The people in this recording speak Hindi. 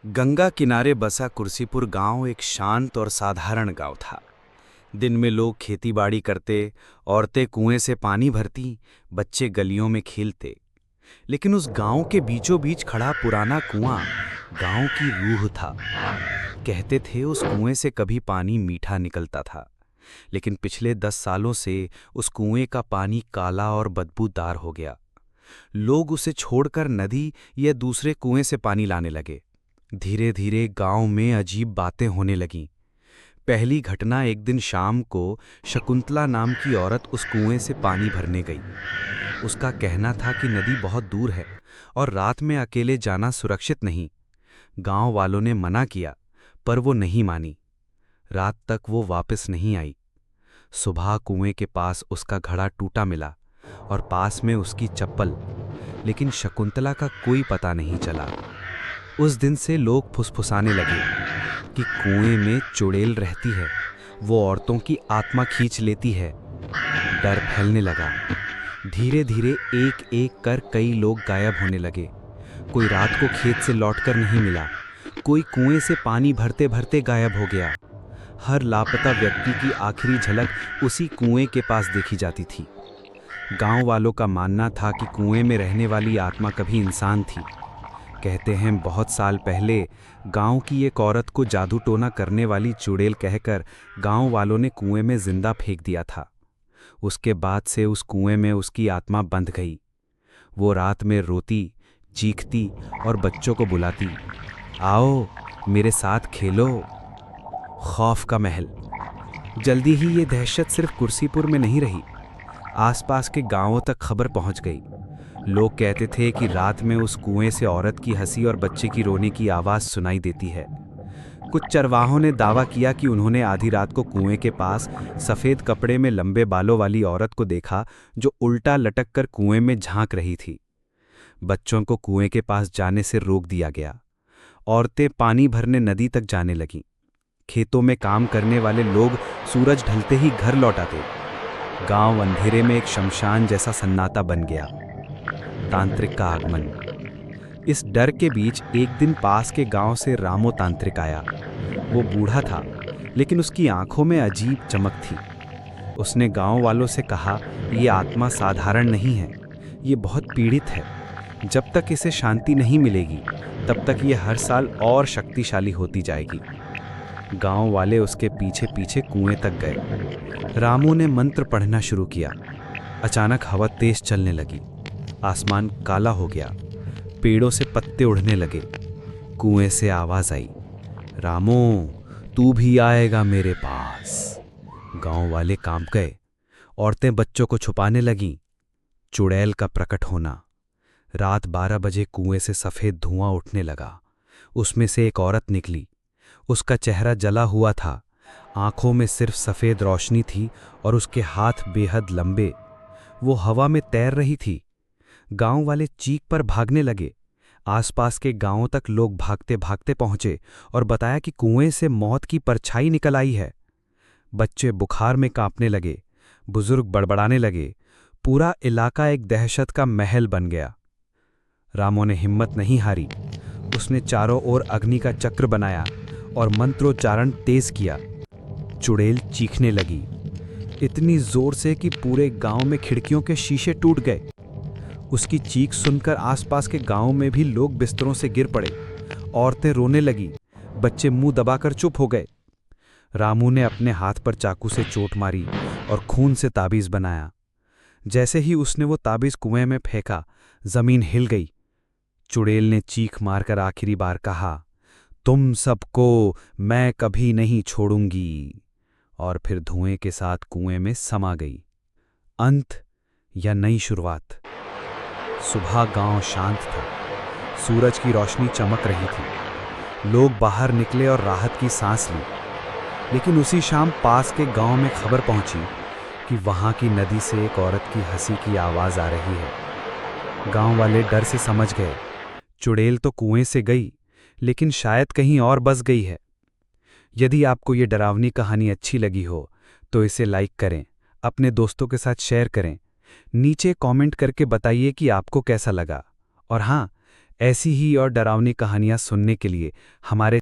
गंगा किनारे बसा कुर्सीपुर गांव एक शांत और साधारण गांव था। दिन में लोग खेतीबाड़ी करते, औरतें कुएं से पानी भरती, बच्चे गलियों में खेलते। लेकिन उस गांव के बीचों बीच खड़ा पुराना कुआं गांव की रूह था। कहते थे उस कुएं से कभी पानी मीठा निकलता था, लेकिन पिछले 10 सालों से उस कुएं का पानी काला और बदबूदार हो गया। लोग उसे छोड़कर नदी या दूसरे कुएं से पानी लाने लगे। धीरे धीरे गांव में अजीब बातें होने लगीं। पहली घटना एक दिन शाम को शकुंतला नाम की औरत उस कुएं से पानी भरने गई। उसका कहना था कि नदी बहुत दूर है और रात में अकेले जाना सुरक्षित नहीं। गांव वालों ने मना किया, पर वो नहीं मानी। रात तक वो वापस नहीं आई। सुबह कुएं के पास उसका घड़ा टूटा मिला और पास में उसकी चप्पल, लेकिन शकुंतला का कोई पता नहीं चला। उस दिन से लोग फुसफुसाने लगे कि कुएं में चुड़ैल रहती है, वो औरतों की आत्मा खींच लेती है। डर फैलने लगा। धीरे धीरे एक एक कर कई लोग गायब होने लगे। कोई रात को खेत से लौटकर नहीं मिला, कोई कुएं से पानी भरते भरते गायब हो गया। हर लापता व्यक्ति की आखिरी झलक उसी कुएं के पास देखी जाती थी। गांव वालों का मानना था कि कुएं में रहने वाली आत्मा कभी इंसान थी। कहते हैं बहुत साल पहले गांव की एक औरत को जादू टोना करने वाली चुड़ैल कहकर गांव वालों ने कुएं में जिंदा फेंक दिया था। उसके बाद से उस कुएं में उसकी आत्मा बंध गई। वो रात में रोती, चीखती और बच्चों को बुलाती, आओ मेरे साथ खेलो। खौफ का महल। जल्दी ही ये दहशत सिर्फ कुर्सीपुर में नहीं रही, आसपास के गांवों तक खबर पहुंच गई। लोग कहते थे कि रात में उस कुएं से औरत की हंसी और बच्चे की रोने की आवाज़ सुनाई देती है। कुछ चरवाहों ने दावा किया कि उन्होंने आधी रात को कुएं के पास सफ़ेद कपड़े में लंबे बालों वाली औरत को देखा, जो उल्टा लटक कर कुएं में झांक रही थी। बच्चों को कुएं के पास जाने से रोक दिया गया। औरतें पानी भरने नदी तक जाने लगीं। खेतों में काम करने वाले लोग सूरज ढलते ही घर लौट आते। गांव अंधेरे में एक शमशान जैसा सन्नाटा बन गया। तांत्रिक का आगमन। इस डर के बीच एक दिन पास के गांव से रामो तांत्रिक आया। वो बूढ़ा था, लेकिन उसकी आंखों में अजीब चमक थी। उसने गांव वालों से कहा, ये आत्मा साधारण नहीं है, ये बहुत पीड़ित है। जब तक इसे शांति नहीं मिलेगी, तब तक ये हर साल और शक्तिशाली होती जाएगी। गांव वाले उसके पीछे पीछे कुएं तक गए। रामू ने मंत्र पढ़ना शुरू किया। अचानक हवा तेज चलने लगी। आसमान काला हो गया। पेड़ों से पत्ते उड़ने लगे। कुएं से आवाज आई, रामू तू भी आएगा मेरे पास। गांव वाले कांप गए। औरतें बच्चों को छुपाने लगीं। चुड़ैल का प्रकट होना। रात 12 बजे कुएं से सफ़ेद धुआं उठने लगा। उसमें से एक औरत निकली। उसका चेहरा जला हुआ था। आंखों में सिर्फ सफ़ेद रोशनी थी और उसके हाथ बेहद लंबे। वो हवा में तैर रही थी। गांव वाले चीख पर भागने लगे। आसपास के गांवों तक लोग भागते भागते पहुंचे और बताया कि कुएं से मौत की परछाई निकल आई है। बच्चे बुखार में कांपने लगे। बुजुर्ग बड़बड़ाने लगे। पूरा इलाका एक दहशत का महल बन गया। रामो ने हिम्मत नहीं हारी। उसने चारों ओर अग्नि का चक्र बनाया और मंत्रोच्चारण तेज किया। चुड़ैल चीखने लगी, इतनी जोर से कि पूरे गांव में खिड़कियों के शीशे टूट गए। उसकी चीख सुनकर आसपास के गांव में भी लोग बिस्तरों से गिर पड़े। औरतें रोने लगी। बच्चे मुंह दबाकर चुप हो गए। रामू ने अपने हाथ पर चाकू से चोट मारी और खून से ताबीज बनाया। जैसे ही उसने वो ताबीज कुएं में फेंका, जमीन हिल गई। चुड़ैल ने चीख मारकर आखिरी बार कहा, तुम सबको मैं कभी नहीं छोड़ूंगी, और फिर धुएं के साथ कुएं में समा गई। अंत या नई शुरुआत। सुबह गांव शांत था। सूरज की रोशनी चमक रही थी। लोग बाहर निकले और राहत की सांस ली। लेकिन उसी शाम पास के गांव में खबर पहुंची कि वहां की नदी से एक औरत की हंसी की आवाज आ रही है। गांव वाले डर से समझ गए, चुड़ैल तो कुएं से गई, लेकिन शायद कहीं और बस गई है। यदि आपको ये डरावनी कहानी अच्छी लगी हो तो इसे लाइक करें, अपने दोस्तों के साथ शेयर करें। नीचे कमेंट करके बताइए कि आपको कैसा लगा। और हाँ, ऐसी ही और डरावनी कहानियाँ सुनने के लिए हमारे